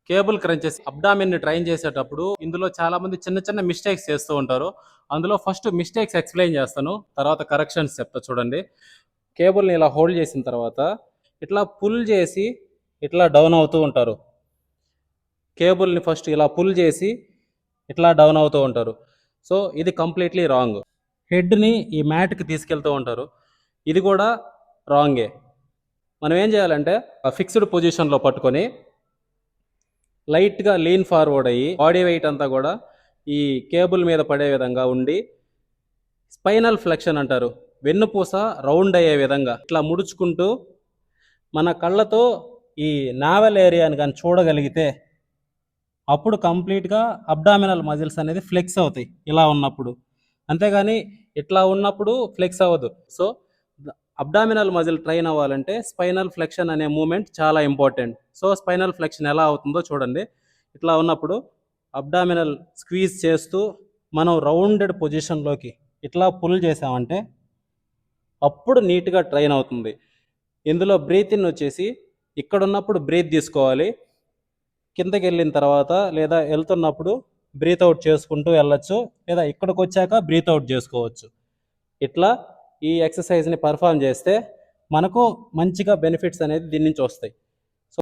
Cable crunches abdomen ని train చేసేటప్పుడు ఇందులో చాలా మంది చిన్న చిన్న మిస్టేక్స్ చేస్తూ ఉంటారు. అందులో ఫస్ట్ మిస్టేక్స్ ఎక్స్ప్లెయిన్ చేస్తాను, తర్వాత కరెక్షన్స్ చెప్తా చూడండి. కేబుల్ని ఇలా హోల్డ్ చేసిన తర్వాత ఇట్లా పుల్ చేసి ఇట్లా డౌన్ అవుతూ ఉంటారు. కేబుల్ని ఫస్ట్ ఇలా పుల్ చేసి ఇట్లా డౌన్ అవుతూ ఉంటారు. సో ఇది కంప్లీట్లీ రాంగ్. హెడ్ని ఈ మ్యాట్కి తీసుకెళ్తూ ఉంటారు, ఇది కూడా రాంగే. మనం ఏం చేయాలంటే ఫిక్స్డ్ పొజిషన్లో పట్టుకొని లైట్గా లీన్ ఫార్వర్డ్ అయ్యి బాడీ వెయిట్ అంతా కూడా ఈ కేబుల్ మీద పడే విధంగా ఉండి స్పైనల్ ఫ్లెక్షన్ అంటారు, వెన్నుపూస రౌండ్ అయ్యే విధంగా ఇట్లా ముడుచుకుంటూ మన కళ్ళతో ఈ నావెల్ ఏరియాని కానీ చూడగలిగితే అప్పుడు కంప్లీట్గా అబ్డామినల్ మజిల్స్ అనేది ఫ్లెక్స్ అవుతాయి ఇలా ఉన్నప్పుడు. అంతేగాని ఇట్లా ఉన్నప్పుడు ఫ్లెక్స్ అవ్వదు. సో అబ్డామినల్ మజిల్ ట్రైన్ అవ్వాలంటే స్పైనల్ ఫ్లెక్షన్ అనే మూమెంట్ చాలా ఇంపార్టెంట్. సో స్పైనల్ ఫ్లెక్షన్ ఎలా అవుతుందో చూడండి. ఇట్లా ఉన్నప్పుడు అబ్డామినల్ స్క్వీజ్ చేస్తూ మనం రౌండెడ్ పొజిషన్లోకి ఇట్లా పుల్ చేసామంటే అప్పుడు నీట్గా ట్రైన్ అవుతుంది. ఇందులో బ్రీత్ ఇన్ వచ్చేసి ఇక్కడ ఉన్నప్పుడు బ్రీత్ తీసుకోవాలి, కిందకి వెళ్ళిన తర్వాత లేదా వెళ్తున్నప్పుడు బ్రీత్ అవుట్ చేసుకుంటూ వెళ్ళచ్చు, లేదా ఇక్కడికి వచ్చాక బ్రీత్ అవుట్ చేసుకోవచ్చు. ఇట్లా ఈ ఎక్సర్సైజ్ని పర్ఫామ్ చేస్తే మనకు మంచిగా బెనిఫిట్స్ అనేది దీని నుంచి వస్తాయి.